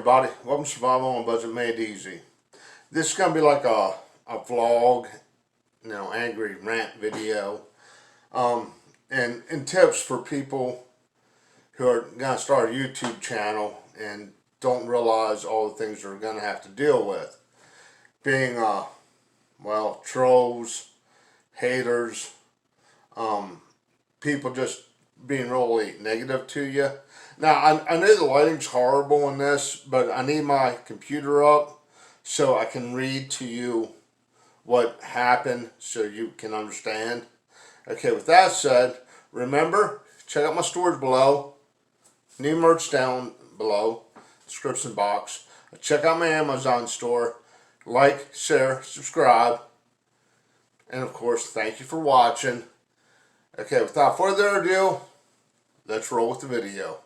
everybody, welcome to Survival on a Budget Made Easy. This is going to be like a vlog, angry rant video, and tips for people who are going to start a YouTube channel and don't realize all the things they're going to have to deal with. Being, trolls, haters, people just being really negative to you. Now, I know the lighting's horrible in this, but I need my computer up so I can read to you what happened so you can understand. Okay, with that said, remember, check out my stores below. New merch down below, description box. Check out my Amazon store. Like, share, subscribe. And of course, thank you for watching. Okay, without further ado, let's roll with the video.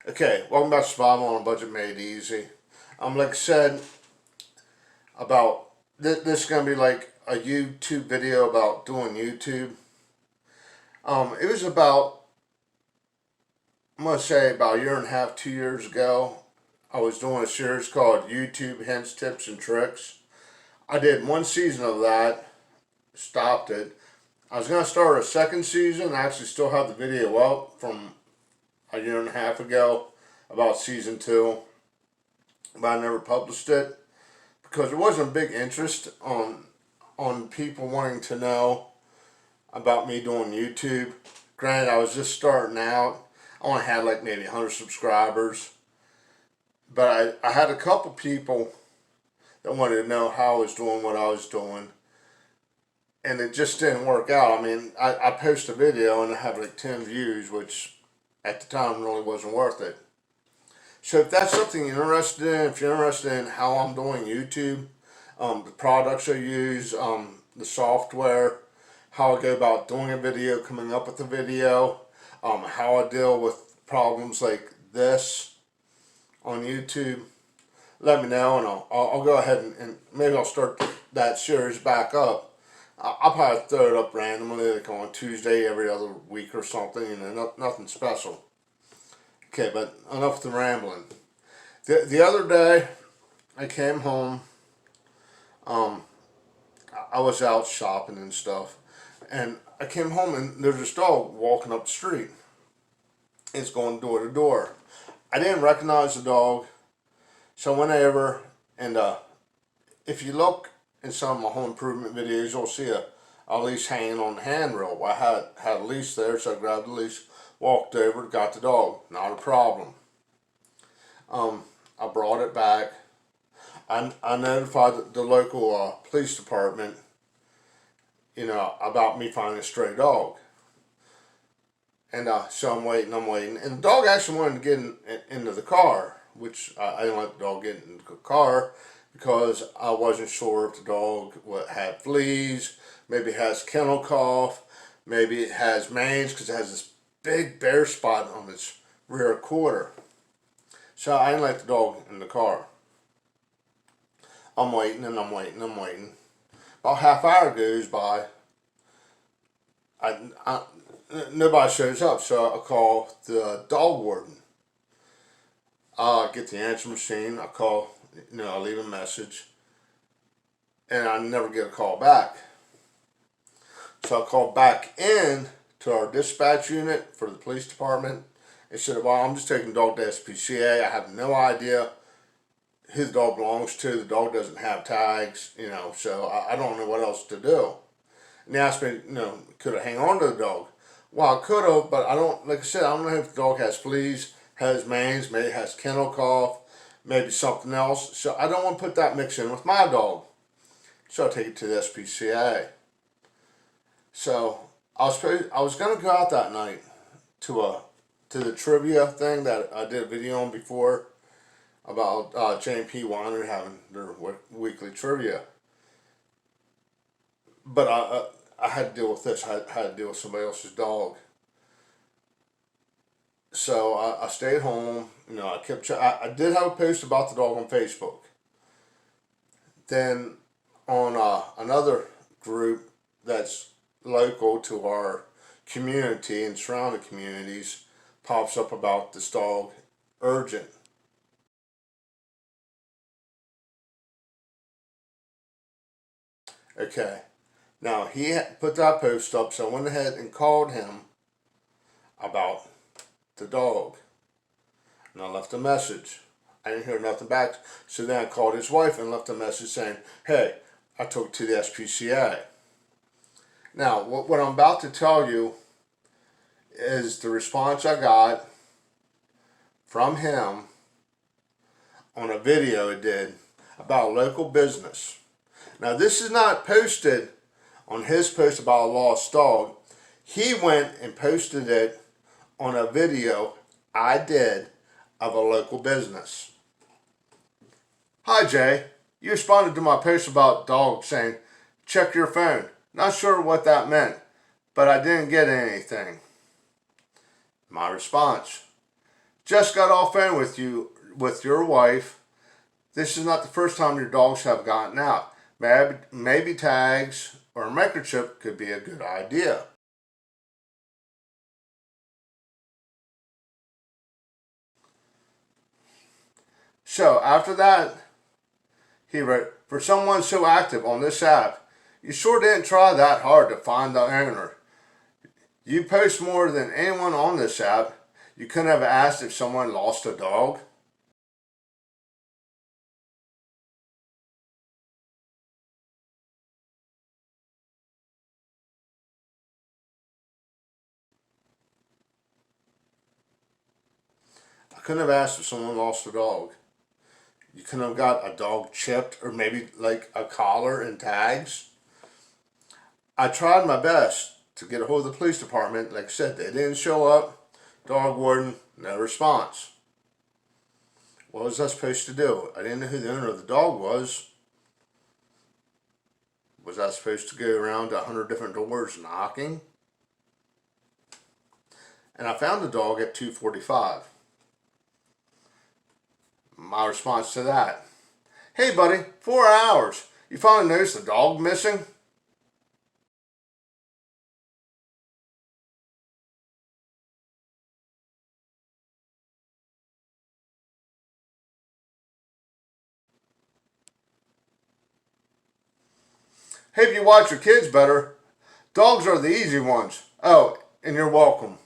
Okay, welcome back to Survival on a Budget Made Easy. Like I said, about this is going to be like a YouTube video about doing YouTube. It was about, I'm going to say about a year and a half, 2 years ago. I was doing a series called YouTube Hints, Tips, and Tricks. I did one season of that, stopped it. I was going to start a second season. I actually still have the video up from a year and a half ago about season 2, but I never published it because there wasn't a big interest on people wanting to know about me doing YouTube. Granted, I was just starting out. I only had like maybe 100 subscribers, but I had a couple people that wanted to know how I was doing what I was doing, and it just didn't work out. I mean, I post a video and I have like 10 views, which at the time really wasn't worth it. So if that's something you're interested in, if you're interested in how I'm doing YouTube, the products I use, the software, how I go about doing a video, coming up with a video, how I deal with problems like this on YouTube, let me know, and I'll go ahead and maybe I'll start that series back up. I'll probably throw it up randomly, like on Tuesday every other week or something, nothing special. Okay, but enough of the rambling. The other day, I came home. I was out shopping and stuff, and I came home and there's this dog walking up the street. It's going door to door. I didn't recognize the dog, so I went over, and if you look in some of my home improvement videos, you'll see a leash hanging on the handrail. Well, I had a leash there, so I grabbed the leash, walked over, got the dog. Not a problem. I brought it back. I notified the local police department, about me finding a stray dog. And so I'm waiting. And the dog actually wanted to get into the car, which I didn't let the dog get into the car because I wasn't sure if the dog had fleas, maybe it has kennel cough, maybe it has mange because it has this big bare spot on its rear quarter. So I didn't let the dog in the car. I'm waiting. About half hour goes by. Nobody shows up, so I call the dog warden. I get the answer machine. I call, I leave a message, and I never get a call back. So I called back in to our dispatch unit for the police department. They said, well, I'm just taking the dog to SPCA. I have no idea who the dog belongs to. The dog doesn't have tags, so I don't know what else to do. And they asked me, could I hang on to the dog? Well, I could have, but I don't, like I said, I don't know if the dog has fleas, has mange, maybe it has kennel cough, maybe something else. So I don't want to put that mix in with my dog. So I take it to the SPCA. So I was going to go out that night to the trivia thing that I did a video on before about J&P Winery having their weekly trivia. But I had to deal with this. I had to deal with somebody else's dog. So I stayed home. You know, I kept. I did have a post about the dog on Facebook. Then on another group that's local to our community and surrounding communities pops up about this dog urgent. Okay, now he had put that post up, so I went ahead and called him about the dog, and I left a message. I didn't hear nothing back, so then I called his wife and left a message saying, hey, I took it to the SPCA. Now, what I'm about to tell you is the response I got from him on a video he did about a local business. Now, this is not posted on his post about a lost dog. He went and posted it on a video I did of a local business. Hi Jay, you responded to my post about dogs saying, check your phone. Not sure what that meant, but I didn't get anything. My response, just got off phone with with your wife. This is not the first time your dogs have gotten out. Maybe tags or a microchip could be a good idea. So after that, he wrote, for someone so active on this app, you sure didn't try that hard to find the owner. You post more than anyone on this app. You couldn't have asked if someone lost a dog. I couldn't have asked if someone lost a dog. You couldn't have got a dog chipped or maybe like a collar and tags. I tried my best to get a hold of the police department. Like I said, they didn't show up. Dog warden, no response. What was I supposed to do? I didn't know who the owner of the dog was. Was I supposed to go around to 100 different doors knocking? And I found the dog at 2:45. My response to that, hey buddy, 4 hours. You finally noticed the dog missing? Hey, if you watch your kids better, dogs are the easy ones. Oh, and you're welcome.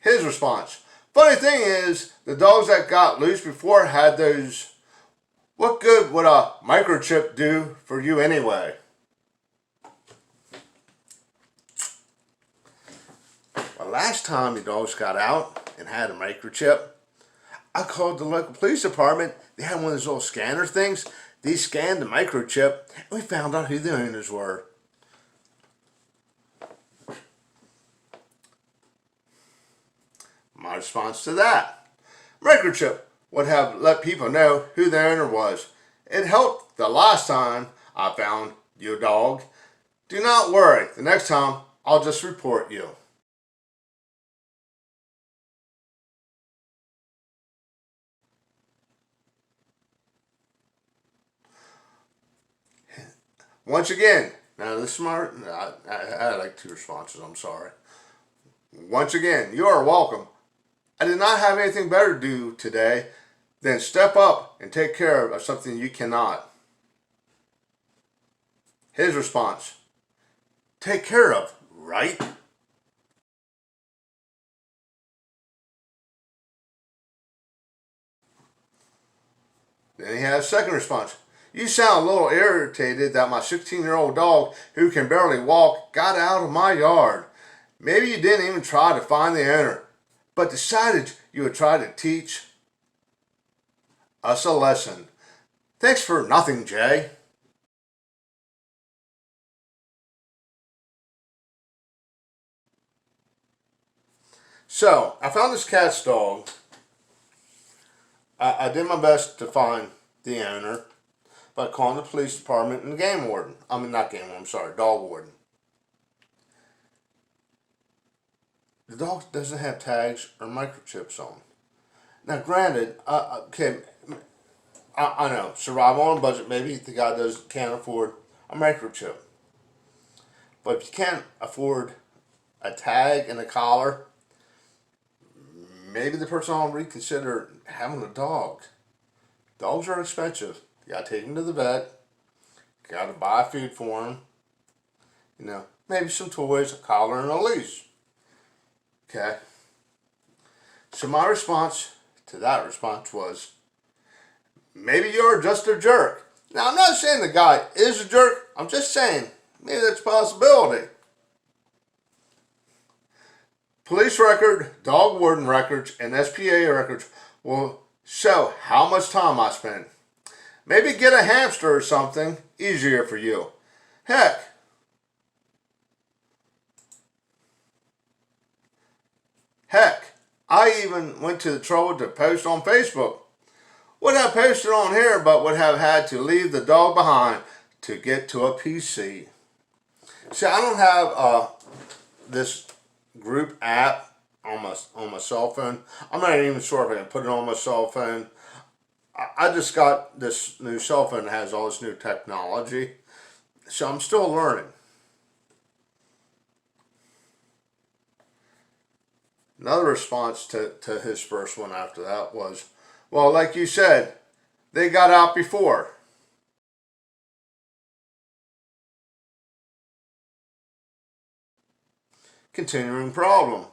His response, funny thing is, the dogs that got loose before had those. What good would a microchip do for you anyway? Well, last time the dogs got out and had a microchip, I called the local police department. They had one of those little scanner things. They scanned the microchip and we found out who the owners were. My response to that, microchip would have let people know who the owner was. It helped the last time I found your dog. Do not worry, the next time I'll just report you. Once again, now this is my, I had like 2 responses, I'm sorry. Once again, you are welcome. I did not have anything better to do today than step up and take care of something you cannot. His response, take care of, right? Then he had a second response. You sound a little irritated that my 16-year-old dog, who can barely walk, got out of my yard. Maybe you didn't even try to find the owner, but decided you would try to teach us a lesson. Thanks for nothing, Jay. So, I found this cat's dog. I did my best to find the owner by calling the police department and the game warden. I mean, not game warden, I'm sorry, dog warden. The dog doesn't have tags or microchips on. Now, granted, okay, I know, survival on a budget, maybe the guy can't afford a microchip. But if you can't afford a tag and a collar, maybe the person will reconsider having a dog. Dogs are expensive. You gotta take them to the vet. You gotta buy food for them. You know, maybe some toys, a collar, and a leash. Okay. So my response to that response was, maybe you're just a jerk. Now, I'm not saying the guy is a jerk. I'm just saying maybe that's a possibility. Police record, dog warden records, and SPA records will show how much time I spent. Maybe get a hamster or something easier for you. Heck, I even went to the trouble to post on Facebook. Would have posted on here, but would have had to leave the dog behind to get to a PC. See, I don't have this group app on my cell phone. I'm not even sure if I can put it on my cell phone. I just got this new cell phone that has all this new technology, so I'm still learning. Another response to his first one after that was, well, like you said, they got out before. Continuing problem.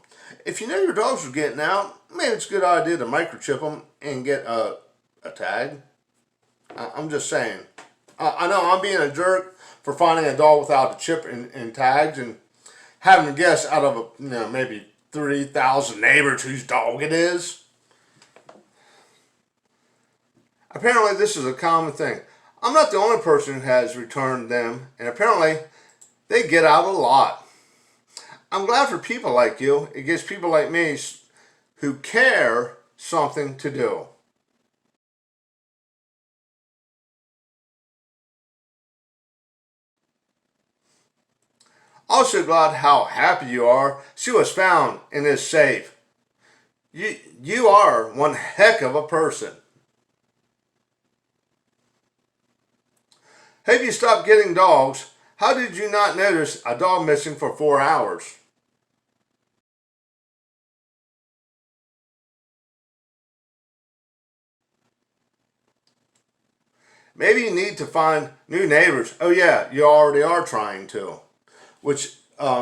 If you know your dogs are getting out, maybe it's a good idea to microchip them and get a tag. I'm just saying. I know I'm being a jerk for finding a dog without a chip and tags and having to guess out of maybe 3,000 neighbors whose dog it is. Apparently this is a common thing. I'm not the only person who has returned them, and apparently they get out a lot. I'm glad for people like you. It gives people like me who care something to do. Also glad how happy you are she was found and is safe. You are one heck of a person. Have you stopped getting dogs? How did you not notice a dog missing for 4 hours? Maybe you need to find new neighbors. Oh yeah, you already are trying to. Which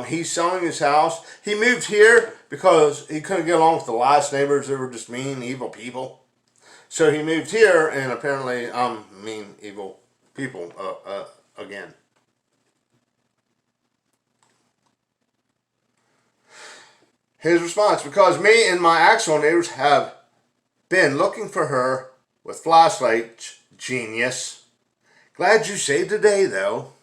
he's selling his house. He moved here because he couldn't get along with the last neighbors. They were just mean, evil people. So he moved here, and apparently I'm mean, evil people again. His response, because me and my actual neighbors have been looking for her with flashlights, genius. Glad you saved the day, though.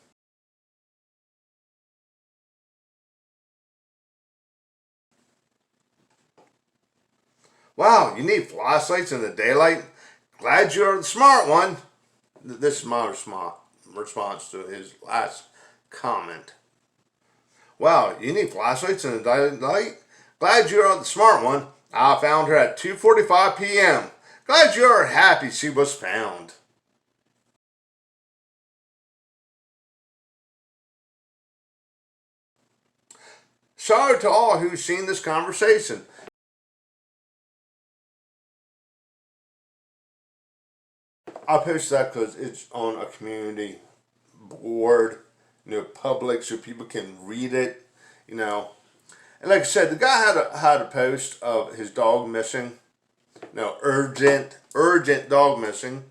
Wow, you need flashlights in the daylight? Glad you're the smart one. This is my response to his last comment. Wow, you need flashlights in the daylight? Glad you're the smart one. I found her at 2:45 p.m. Glad you're happy she was found. Sorry to all who've seen this conversation. I post that because it's on a community board, public, so people can read it. And like I said, the guy had a post of his dog missing. Urgent dog missing.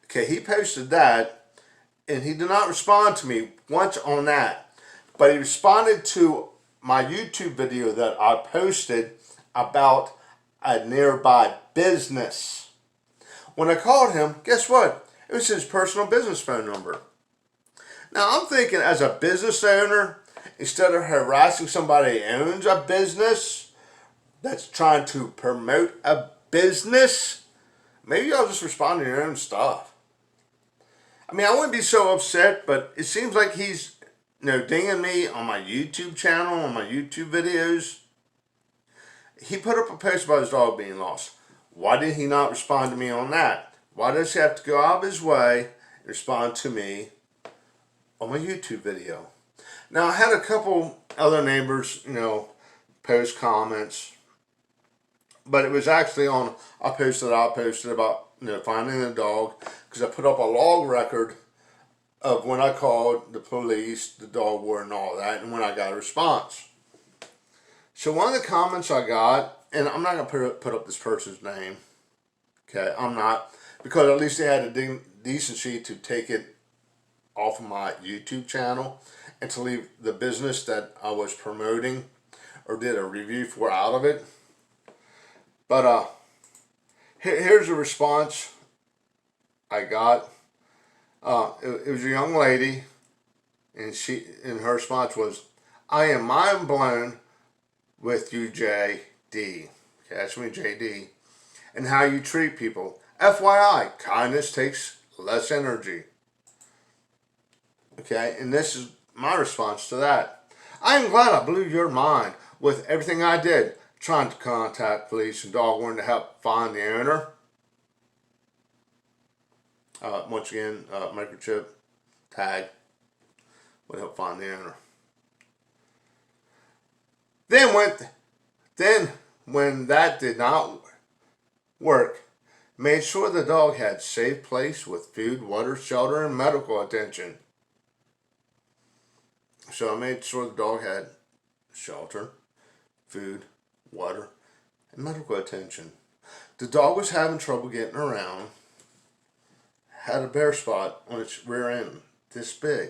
Okay, he posted that, and he did not respond to me once on that. But he responded to my YouTube video that I posted about a nearby business. When I called him, guess what? It was his personal business phone number. Now I'm thinking, as a business owner, instead of harassing somebody who owns a business that's trying to promote a business, maybe y'all just respond to your own stuff. I mean, I wouldn't be so upset, but it seems like he's, dinging me on my YouTube channel, on my YouTube videos. He put up a post about his dog being lost. Why did he not respond to me on that? Why does he have to go out of his way and respond to me on my YouTube video? Now, I had a couple other neighbors, post comments, but it was actually on a post that I posted about, finding the dog, because I put up a log record of when I called the police, the dog warden, and all that, and when I got a response. So one of the comments I got, and I'm not going to put up this person's name, okay, I'm not, because at least they had the decency to take it off of my YouTube channel and to leave the business that I was promoting or did a review for out of it. But here's a response I got. It was a young lady, and her response was, "I am mind blown with you, JD." Okay, that's me, JD, and how you treat people. FYI, kindness takes less energy. Okay, and this is my response to that. I am glad I blew your mind with everything I did, trying to contact police and dog warden to help find the owner. Once again, microchip tag would help find the owner. Then when that did not work, made sure the dog had safe place with food, water, shelter, and medical attention. So I made sure the dog had shelter, food, water, and medical attention. The dog was having trouble getting around, had a bare spot on its rear end this big.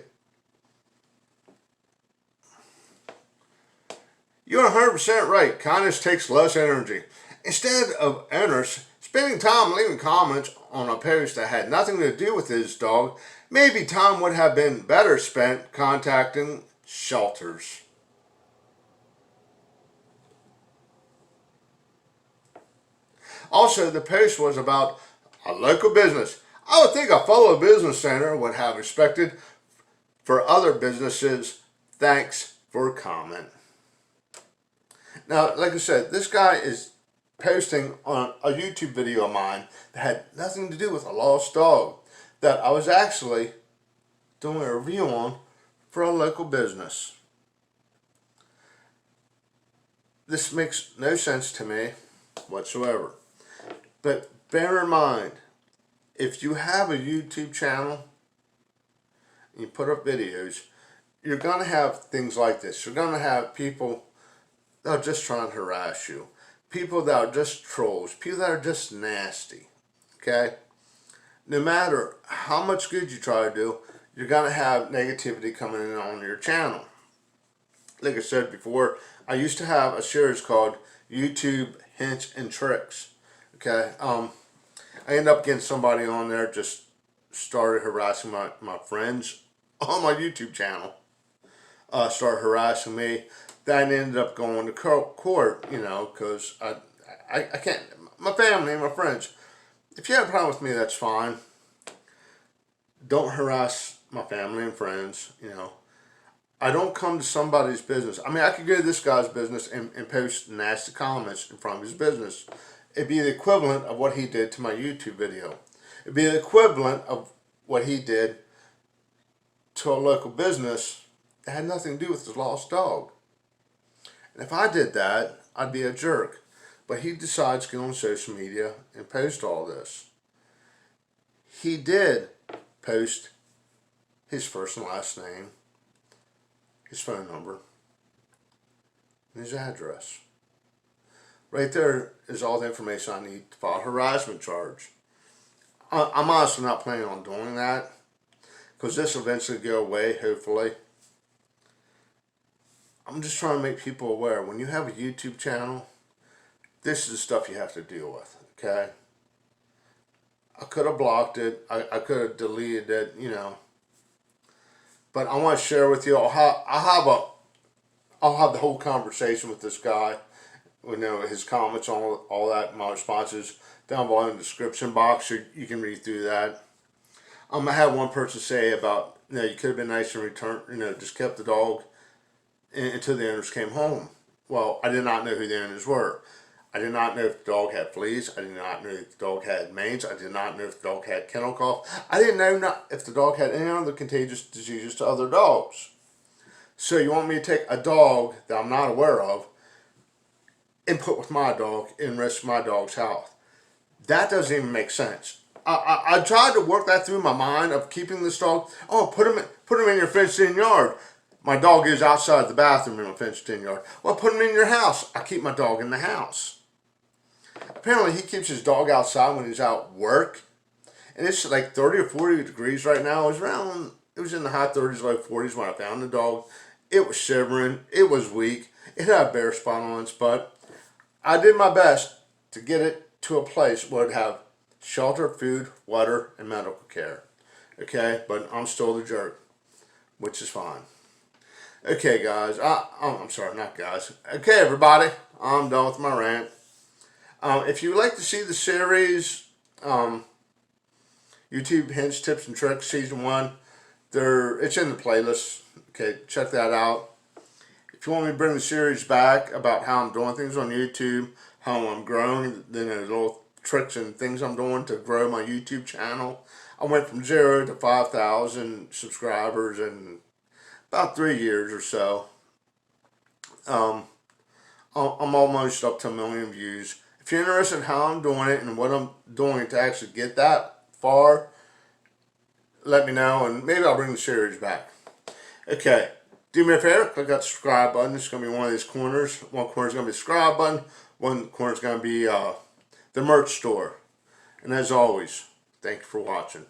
You're 100% right. Kindness takes less energy. Instead of owners spending time leaving comments on a post that had nothing to do with his dog, maybe time would have been better spent contacting shelters. Also, the post was about a local business. I would think a fellow business owner would have respected for other businesses. Thanks for comment. Now, like I said, this guy is posting on a YouTube video of mine that had nothing to do with a lost dog that I was actually doing a review on for a local business. This makes no sense to me whatsoever. But bear in mind, if you have a YouTube channel and you put up videos, you're going to have things like this. You're going to have people that are just trying to harass you. People that are just trolls. People that are just nasty. Okay? No matter how much good you try to do, you're going to have negativity coming in on your channel. Like I said before, I used to have a series called YouTube Hints and Tricks. Okay? I ended up getting somebody on there just started harassing my friends on my YouTube channel. Started harassing me. Then I ended up going to court, because I can't, my family and my friends, if you have a problem with me, that's fine. Don't harass my family and friends, I don't come to somebody's business. I mean, I could go to this guy's business and post nasty comments in front of his business. It'd be the equivalent of what he did to my YouTube video. It'd be the equivalent of what he did to a local business that had nothing to do with his lost dog. And if I did that, I'd be a jerk. But he decides to get on social media and post all this. He did post his first and last name, his phone number, and his address. Right there is all the information I need to file a harassment charge. I'm honestly not planning on doing that, because this will eventually go away, hopefully. I'm just trying to make people aware. When you have a YouTube channel, this is the stuff you have to deal with, okay? I could have blocked it. I could have deleted it, But I want to share with you. I'll have the whole conversation with this guy you know, his comments on all that, my responses down below in the description box, so you can read through that. I had one person say about, you know, you could have been nice in return, you know, just kept the dog until the owners came home. Well, I did not know who the owners were. I did not know if the dog had fleas. I did not know if the dog had mange. I did not know if the dog had kennel cough. I didn't know if the dog had any other contagious diseases to other dogs. So you want me to take a dog that I'm not aware of and put with my dog and risk my dog's health? That doesn't even make sense. I tried to work that through my mind of keeping this dog. Oh, put him in your fenced-in yard. My dog is outside the bathroom in my fenced-in yard. Well, put him in your house. I keep my dog in the house. Apparently, he keeps his dog outside when he's out work, and it's like 30 or 40 degrees right now. It was in the high 30s, low 40s when I found the dog. It was shivering. It was weak. It had a bare spot on its butt. I did my best to get it to a place where it'd have shelter, food, water, and medical care. Okay, but I'm still the jerk, which is fine. Okay, guys. I'm sorry, not guys. Okay, everybody. I'm done with my rant. If you would like to see the series, YouTube Hints, Tips, and Tricks Season 1, it's in the playlist. Okay, check that out. If you want me to bring the series back about how I'm doing things on YouTube, how I'm growing, then there's little tricks and things I'm doing to grow my YouTube channel. I went from 0 to 5,000 subscribers in about 3 years or so. I'm almost up to 1 million views. If you're interested in how I'm doing it and what I'm doing to actually get that far, let me know, and maybe I'll bring the series back. Okay, do me a favor, click that subscribe button. It's going to be one of these corners. One corner is going to be the subscribe button. One corner is going to be the merch store. And as always, thank you for watching.